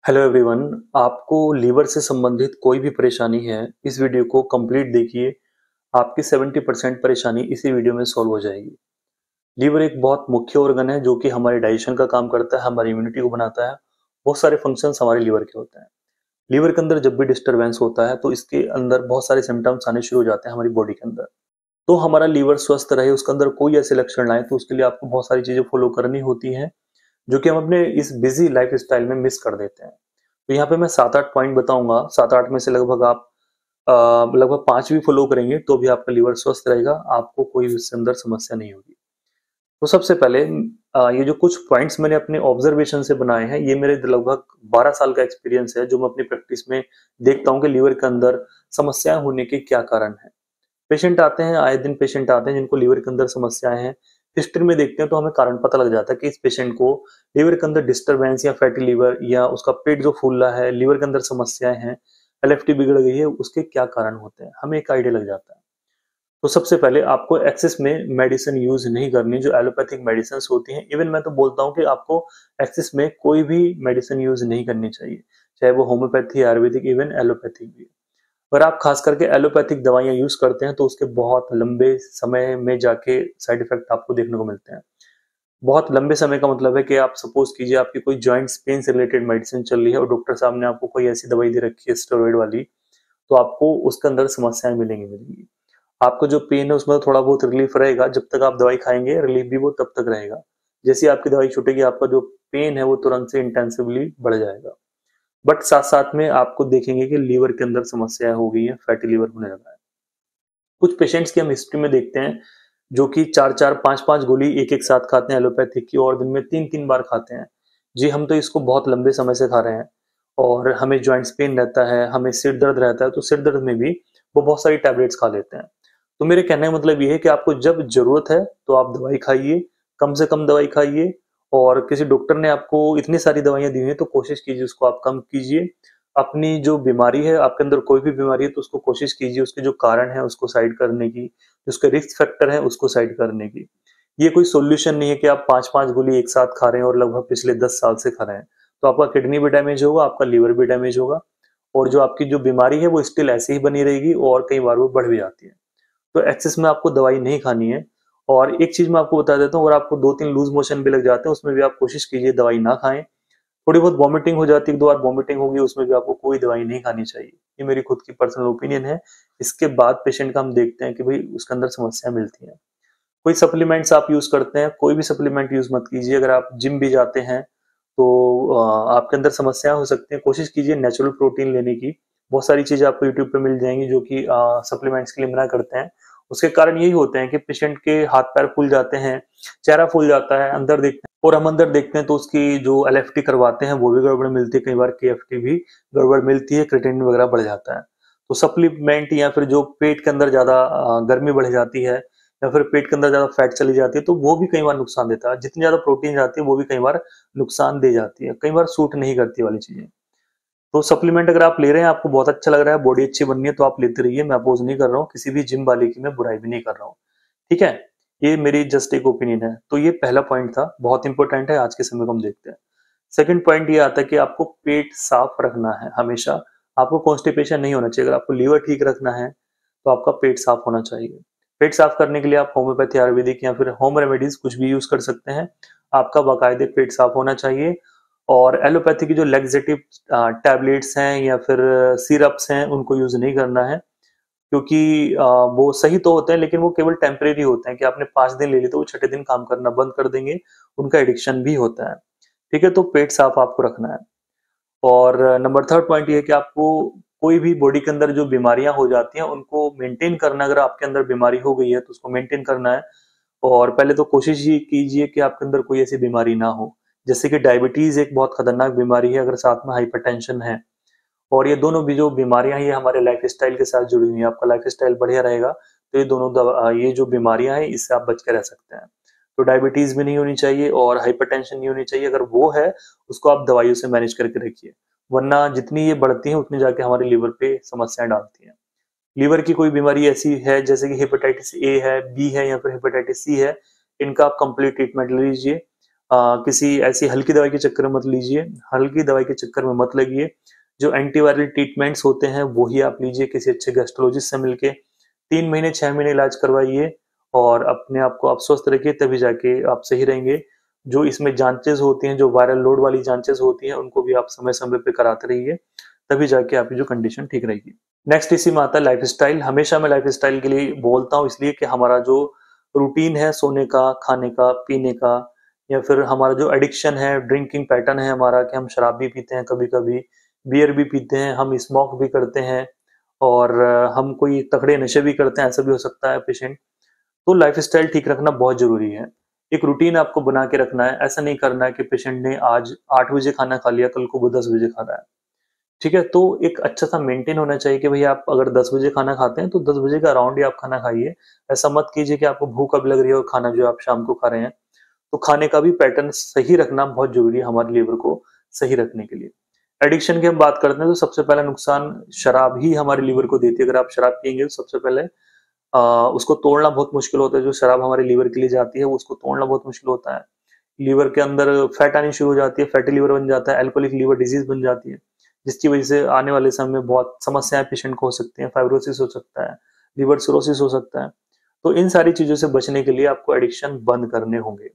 Hello everyone. आपको liver से संबंधित कोई भी परेशानी है, इस वीडियो को कंप्लीट देखिए। आपकी 70% परेशानी इसी वीडियो में सॉल्व हो जाएगी। लीवर एक बहुत मुख्य ऑर्गन है जो कि हमारे डाइजेशन का काम करता है, हमारी इम्यूनिटी को बनाता है। बहुत सारे फंक्शंस हमारे लीवर के होते हैं। लीवर के अंदर जब भी डिस्टरबेंस होता है तो इसके अंदर बहुत सारे सिम्टम्स आने शुरू हो जाते हैं हमारी बॉडी के अंदर। तो हमारा लीवर स्वस्थ रहे, उसके अंदर कोई ऐसे लक्षण ना आए, तो उसके लिए आपको बहुत सारी चीजें फॉलो करनी होती हैं जो कि हम अपने इस बिजी लाइफ स्टाइल में मिस कर देते हैं। तो यहाँ पे मैं 7-8 पॉइंट बताऊंगा। 7-8 में से लगभग आप लगभग 5 भी फॉलो करेंगे तो भी आपका लीवर स्वस्थ रहेगा, आपको कोई भी उसके अंदर समस्या नहीं होगी। तो सबसे पहले ये जो कुछ पॉइंट्स मैंने अपने ऑब्जर्वेशन से बनाए हैं, ये मेरे लगभग 12 साल का एक्सपीरियंस है जो मैं अपनी प्रैक्टिस में देखता हूँ कि लीवर के अंदर समस्याएं होने के क्या कारण है। पेशेंट आते हैं, आए दिन पेशेंट आते हैं जिनको लीवर के अंदर समस्याएं हैं। हिस्ट्री में देखते हैं तो हमें कारण पता लग जाता है कि इस पेशेंट को लीवर के अंदर डिस्टरबेंस या फैटी लीवर या उसका पेट जो फूल रहा है, लीवर के अंदर समस्याएं हैं, एलएफटी बिगड़ गई है, उसके क्या कारण होते हैं हमें एक आइडिया लग जाता है। तो सबसे पहले आपको एक्सेस में मेडिसिन यूज नहीं करनी, जो एलोपैथिक मेडिसिन होती हैं। इवन मैं तो बोलता हूँ कि आपको एक्सेस में कोई भी मेडिसिन यूज नहीं करनी चाहिए, चाहे वो होम्योपैथी, आयुर्वेदिक, इवन एलोपैथिक भी। अगर आप खास करके एलोपैथिक दवाइयां यूज करते हैं तो उसके बहुत लंबे समय में जाके साइड इफेक्ट आपको देखने को मिलते हैं। बहुत लंबे समय का मतलब है कि आप सपोज कीजिए आपकी कोई जॉइंट्स पेन से रिलेटेड मेडिसिन चल रही है और डॉक्टर साहब ने आपको कोई ऐसी दवाई दे रखी है स्टेरॉइड वाली, तो आपको उसके अंदर समस्याएं मिलेंगी। आपको जो पेन है उसमें थोड़ा बहुत रिलीफ रहेगा, जब तक आप दवाई खाएंगे रिलीफ भी वो तब तक रहेगा। जैसे आपकी दवाई छूटेगी आपका जो पेन है वो तुरंत से इंटेंसिवली बढ़ जाएगा। बट साथ साथ में आपको देखेंगे कि लीवर के अंदर समस्या हो गई है, फैटी लीवर होने लगा है। कुछ पेशेंट्स की हम हिस्ट्री में देखते हैं जो कि 4-4, 5-5 गोली एक एक साथ खाते हैं एलोपैथिक की, और दिन में 3-3 बार खाते हैं। जी, हम तो इसको बहुत लंबे समय से खा रहे हैं और हमें जॉइंट्स पेन रहता है, हमें सिर दर्द रहता है, तो सिर दर्द में भी वो बहुत सारी टैबलेट्स खा लेते हैं। तो मेरे कहने का मतलब ये है कि आपको जब जरूरत है तो आप दवाई खाइए, कम से कम दवाई खाइए। और किसी डॉक्टर ने आपको इतनी सारी दवाइयां दी हुई हैं तो कोशिश कीजिए उसको आप कम कीजिए। अपनी जो बीमारी है, आपके अंदर कोई भी बीमारी है, तो उसको कोशिश कीजिए उसके जो कारण है उसको साइड करने की, उसके रिस्क फैक्टर है उसको साइड करने की। ये कोई सॉल्यूशन नहीं है कि आप 5-5 गोली एक साथ खा रहे हैं और लगभग पिछले 10 साल से खा रहे हैं। तो आपका किडनी भी डैमेज होगा, आपका लीवर भी डैमेज होगा, और जो आपकी जो बीमारी है वो स्टिल ऐसे ही बनी रहेगी और कई बार वो बढ़ भी जाती है। तो एक्सेस में आपको दवाई नहीं खानी है। और एक चीज मैं आपको बता देता हूँ, अगर आपको 2-3 लूज मोशन भी लग जाते हैं उसमें भी आप कोशिश कीजिए दवाई ना खाएं। थोड़ी बहुत वॉमिटिंग हो जाती है, 2 बार वॉमिटिंग होगी, उसमें भी आपको कोई दवाई नहीं खानी चाहिए। ये मेरी खुद की पर्सनल ओपिनियन है। इसके बाद पेशेंट का हम देखते हैं कि भाई उसके अंदर समस्या मिलती है। कोई सप्लीमेंट्स आप यूज करते हैं, कोई भी सप्लीमेंट यूज मत कीजिए। अगर आप जिम भी जाते हैं तो आपके अंदर समस्या हो सकती है, कोशिश कीजिए नेचुरल प्रोटीन लेने की। बहुत सारी चीजें आपको यूट्यूब पे मिल जाएंगी जो कि सप्लीमेंट्स के लिए मना करते हैं। उसके कारण यही होते हैं कि पेशेंट के हाथ पैर फूल जाते हैं, चेहरा फूल जाता है, अंदर देखते हैं और हम अंदर देखते हैं तो उसकी जो एलएफटी करवाते हैं वो भी गड़बड़ मिलती है, कई बार केएफटी भी गड़बड़ मिलती है, क्रिएटिनिन वगैरह बढ़ जाता है। तो सप्लीमेंट या फिर जो पेट के अंदर ज्यादा गर्मी बढ़ जाती है या फिर पेट के अंदर ज्यादा फैट चली जाती है तो वो भी कई बार नुकसान देता है। जितनी ज्यादा प्रोटीन जाती है वो भी कई बार नुकसान दे जाती है, कई बार सूट नहीं करती वाली चीजें। तो सप्लीमेंट अगर आप ले रहे हैं, आपको बहुत अच्छा लग रहा है, बॉडी अच्छी बननी है, तो आप लेते रहिए। मैं अपोज नहीं कर रहा हूँ, किसी भी जिम वाले की मैं बुराई भी नहीं कर रहा हूँ। ठीक है, ये मेरी जस्ट एक ओपिनियन है। तो ये पहला पॉइंट था, बहुत इंपॉर्टेंट है, आज के समय को हम देखते हैं। सेकंड पॉइंट ये आता है कि आपको पेट साफ रखना है हमेशा। आपको कॉन्स्टिपेशन नहीं होना चाहिए। अगर आपको लीवर ठीक रखना है तो आपका पेट साफ होना चाहिए। पेट साफ करने के लिए आप होम्योपैथी, आयुर्वेदिक या फिर होम रेमेडीज कुछ भी यूज कर सकते हैं। आपका बाकायदे पेट साफ होना चाहिए। और एलोपैथी की जो लेग्जेटिव टैबलेट्स हैं या फिर सिरप्स हैं उनको यूज नहीं करना है, क्योंकि वो सही तो होते हैं लेकिन वो केवल टेम्परेरी होते हैं कि आपने 5 दिन ले ली तो वो छठे दिन काम करना बंद कर देंगे। उनका एडिक्शन भी होता है। ठीक है, तो पेट साफ आपको रखना है। और नंबर थर्ड पॉइंट ये है कि आपको कोई भी बॉडी के अंदर जो बीमारियां हो जाती हैं उनको मेंटेन करना। अगर आपके अंदर बीमारी हो गई है तो उसको मेंटेन करना है। और पहले तो कोशिश ये कीजिए कि आपके अंदर कोई ऐसी बीमारी ना हो, जैसे कि डायबिटीज एक बहुत खतरनाक बीमारी है, अगर साथ में हाइपरटेंशन है। और ये दोनों भी जो बीमारियां हैं ये हमारे लाइफ स्टाइल के साथ जुड़ी हुई हैं। आपका लाइफ स्टाइल बढ़िया रहेगा तो ये दोनों ये जो बीमारियां हैं इससे आप बच के रह सकते हैं। तो डायबिटीज भी नहीं होनी चाहिए और हाइपरटेंशन नहीं होनी चाहिए। अगर वो है उसको आप दवाइयों से मैनेज करके रखिए, वरना जितनी ये बढ़ती है उतनी जाके हमारे लीवर पे समस्याएं डालती हैं। लीवर की कोई बीमारी ऐसी है जैसे कि हेपेटाइटिस ए है, बी है या फिर हेपेटाइटिस सी है, इनका आप कंप्लीट ट्रीटमेंट लीजिए। किसी ऐसी हल्की दवाई के चक्कर में मत लीजिए, हल्की दवाई के चक्कर में मत लगिए। जो एंटीवायरल ट्रीटमेंट्स होते हैं वही आप लीजिए किसी अच्छे गैस्ट्रोलॉजिस्ट से मिलके। 3 महीने 6 महीने इलाज करवाइए और अपने आप को आप स्वस्थ रखिए, तभी जाके आप सही रहेंगे। जो इसमें जांचेस होती हैं, जो वायरल लोड वाली जांचेस होती हैं, उनको भी आप समय-समय पे कराते रहिए, तभी जाके आपकी जो कंडीशन ठीक रहेगी। नेक्स्ट इसी में आता है लाइफस्टाइल। हमेशा मैं लाइफस्टाइल के लिए बोलता हूँ, इसलिए कि हमारा जो रूटीन है सोने का, खाने का, पीने का, या फिर हमारा जो एडिक्शन है, ड्रिंकिंग पैटर्न है हमारा, कि हम शराब भी पीते हैं कभी-कभी, बियर भी पीते हैं, हम स्मोक भी करते हैं और हम कोई तगड़े नशे भी करते हैं, ऐसा भी हो सकता है पेशेंट। तो लाइफस्टाइल ठीक रखना बहुत ज़रूरी है। एक रूटीन आपको बना के रखना है, ऐसा नहीं करना है कि पेशेंट ने आज 8 बजे खाना खा लिया, कल को वो 10 बजे खा रहा है। ठीक है? तो एक अच्छा-सा मेंटेन होना चाहिए कि भई आप अगर 10 बजे खाना खाते हैं, तो 10 बजे के अराउंड ही आप खाना खाइए। ऐसा मत कीजिए कि आपको भूख अब लग रही है और खाना जो है आप शाम को खा रहे हैं। तो खाने का भी पैटर्न सही रखना बहुत ज़रूरी है हमारे लीवर को सही रखने के लिए। एडिक्शन की हम बात करते हैं तो सबसे पहला नुकसान शराब ही हमारे लीवर को देती है। अगर आप शराब पिएँगे तो सबसे पहले अ, उसको तोड़ना बहुत मुश्किल होता है। जो शराब हमारे लीवर के लिए जाती है, वो उसको तोड़ना बहुत मुश्किल होता है। लीवर के अंदर फैट आनी शुरू हो जाती है, फैटी लीवर बन जाता है, अल्कोहलिक लीवर डिजीज़ बन जाती है, जिसकी वजह से आने वाले समय में बहुत समस्याएँ पेशेंट को हो सकती हैं, फाइब्रोसिस हो सकता है, लिवर सिरोसिस हो सकता है। तो इन सारी चीज़ों से बचने के लिए आपको एडिक्शन बंद करने होंगे,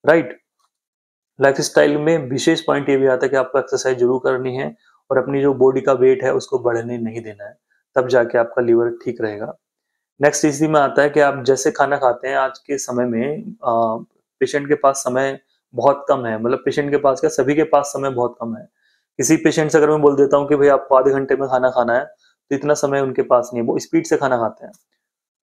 राइट? लाइफ़स्टाइल में विशेष पॉइंट ये भी आता है कि आपको एक्सरसाइज़ ज़रूर करनी है और अपनी जो बॉडी का वेट है उसको बढ़ने नहीं देना है, तब जाके आपका लीवर ठीक रहेगा। नेक्स्ट इसी में आता है कि आप जैसे खाना खाते हैं आज के समय में पेशेंट के पास समय बहुत कम है, मतलब पेशेंट के पास क्या, सभी के पास समय बहुत कम है। किसी पेशेंट से अगर मैं बोल देता हूँ कि भाई आपको आधे घंटे में खाना खाना है, तो इतना समय उनके पास नहीं है, वो स्पीड से खाना खाते हैं।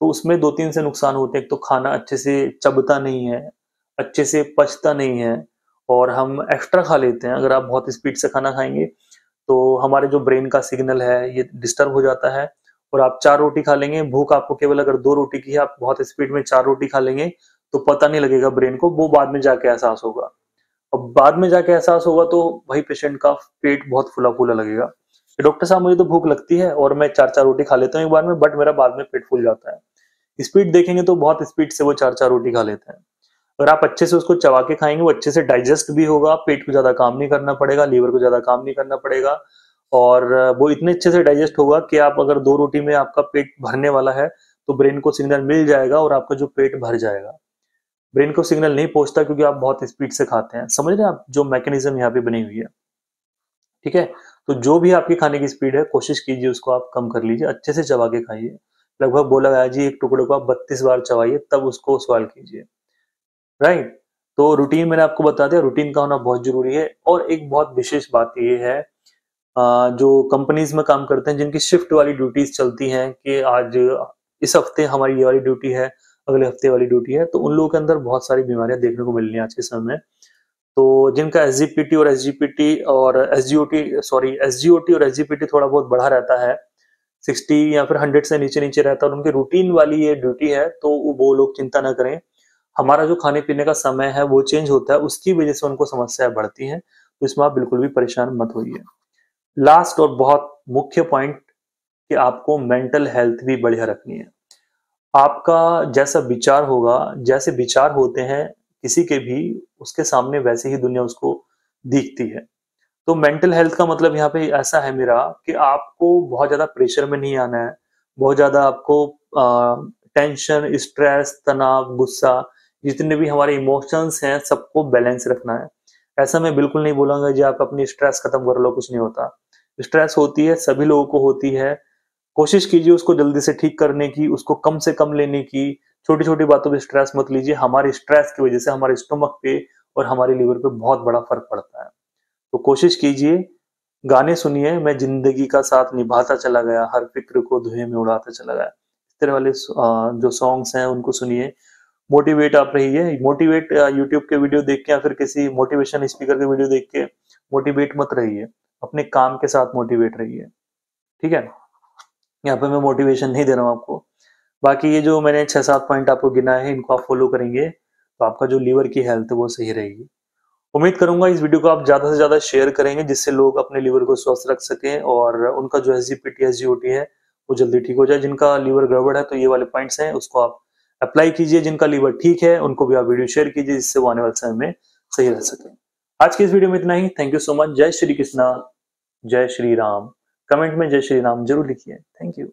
तो उसमें 2-3 से नुकसान होते हैं। एक तो खाना अच्छे से चबता नहीं है, अच्छे से पचता नहीं है और हम एक्स्ट्रा खा लेते हैं। अगर आप बहुत स्पीड से खाना खाएँगे, तो हमारे जो ब्रेन का सिग्नल है, ये डिस्टर्ब हो जाता है और आप 4 रोटी खा लेंगे, भूख आपको केवल अगर 2 रोटी की है, आप बहुत स्पीड में 4 रोटी खा लेंगे, तो पता नहीं लगेगा ब्रेन को, वो बाद में जाके एहसास होगा। और बाद में जाके एहसास होगा तो वही पेशेंट का पेट बहुत फूला-फूला लगेगा। कि डॉक्टर साहब मुझे तो भूख लगती है और मैं 4-4 रोटी खा लेता हूँ एक बार में, बट मेरा बाद में पेट फूल जाता है। स्पीड देखेंगे तो बहुत स्पीड से वो 4-4 रोटी खा लेते हैं। अगर आप अच्छे से उसको चबा के खाएँगे, वो अच्छे से डाइजेस्ट भी होगा, पेट को ज़्यादा काम नहीं करना पड़ेगा, लीवर को ज़्यादा काम नहीं करना पड़ेगा और वो इतने अच्छे से डाइजेस्ट होगा कि आप अगर 2 रोटी में आपका पेट भरने वाला है, तो ब्रेन को सिग्नल मिल जाएगा और आपका जो पेट भर जाएगा। ब्रेन को सिग्नल नहीं पहुँचता क्योंकि आप बहुत स्पीड से खाते हैं। समझ रहे हैं आप जो मैकेनिज़्म यहाँ पे बनी हुई है, ठीक है? तो जो भी आपकी खाने की स्पीड है, कोशिश कीजिए उसको आप कम कर लीजिए, अच्छे से चबा के खाइए। लगभग बोला गया है जी, एक टुकड़े को आप 32 बार चबाइए, तब उसको स्वॉलो कीजिए। राइट? तो रूटीन मैंने आपको बता दिया, रूटीन का होना बहुत ज़रूरी है और एक बहुत विशेष बात ये है, जो कंपनीज़ में काम करते हैं, जिनकी शिफ्ट वाली ड्यूटीज़ चलती हैं कि आज इस हफ्ते हमारी ये वाली ड्यूटी है, अगले हफ्ते वाली ड्यूटी है, तो उन लोगों के अंदर बहुत सारी बीमारियाँ देखने को मिल रही हैं आज के समय में। तो जिनका एसजीओटी और एसजीपीटी थोड़ा बहुत बढ़ा रहता है, 60 या फिर 100 से नीचे-नीचे रहता है और उनकी रूटीन वाली ये ड्यूटी है, तो वो लोग चिंता ना करें। हमारा जो खाने-पीने का समय है, वो चेंज होता है, उसकी वजह से उनको समस्याएँ बढ़ती हैं, तो इसमें आप बिल्कुल भी परेशान मत होइए। लास्ट और बहुत मुख्य पॉइंट कि आपको मेंटल हेल्थ भी बढ़िया रखनी है। आपका जैसा विचार होगा, जैसे विचार होते हैं किसी के भी, उसके सामने वैसे ही दुनिया उसको दिखती है। तो मेंटल हेल्थ का मतलब यहाँ पे ऐसा है मेरा कि आपको बहुत ज़्यादा प्रेशर में नहीं आना है, बहुत ज़्यादा आपको टेंशन, स्ट्रेस, तनाव, गुस्सा, जितने भी हमारे इमोशंस हैं, सबको बैलेंस रखना है। ऐसा मैं बिल्कुल नहीं बोलूँगा जी आप अपनी स्ट्रेस खत्म कर लो, कुछ नहीं होता। स्ट्रेस होती है, सभी लोगों को होती है। कोशिश कीजिए उसको जल्दी से ठीक करने की, उसको कम से कम लेने की। छोटी-छोटी बातों पे स्ट्रेस मत लीजिए, हमारे स्ट्रेस की वजह से हमारे स्टमक पे और हमारे लिवर पे बहुत बड़ा फ़र्क पड़ता है। तो कोशिश कीजिए, गाने सुनिए, मैं ज़िंदगी का साथ निभाता चला गया, हर फ़िक्र को धुएँ में उड़ाता चला गया। इस तरह वाले जो सॉन्ग्स हैं उनको सुनिए, मोटिवेट आप रहिए। मोटिवेट यूट्यूब के वीडियो देख के या फिर किसी मोटिवेशन स्पीकर के वीडियो देख के मोटिवेट मत रहिए, अपने काम के साथ मोटिवेट रहिए, ठीक है? यहाँ पे मैं मोटिवेशन नहीं दे रहा हूँ आपको। बाकी ये जो मैंने 6-7 पॉइंट आपको गिनाए हैं, इनको आप फॉलो करेंगे, तो आपका जो लीवर की हेल्थ है वो सही रहेगी। उम्मीद करूंगा इस वीडियो को आप ज़्यादा से ज़्यादा शेयर करेंगे, जिससे लोग अपने लीवर को स्वस्थ रख सकें और उनका जो एसजीपीटी, एसजीओटी है, वो जल्दी ठीक हो जाए। जिनका लीवर गड़बड़ है, तो ये वाले पॉइंट्स हैं, उसको आप अप्लाई कीजिए। जिनका लीवर ठीक है, उनको भी आप वीडियो शेयर कीजिए, जिससे वो आने वाले समय में सही रह सके। आज की इस वीडियो में इतना ही। Thank you so much. जय श्री कृष्णा, जय श्री राम। कमेंट में जय श्री राम जरूर लिखिए। Thank you.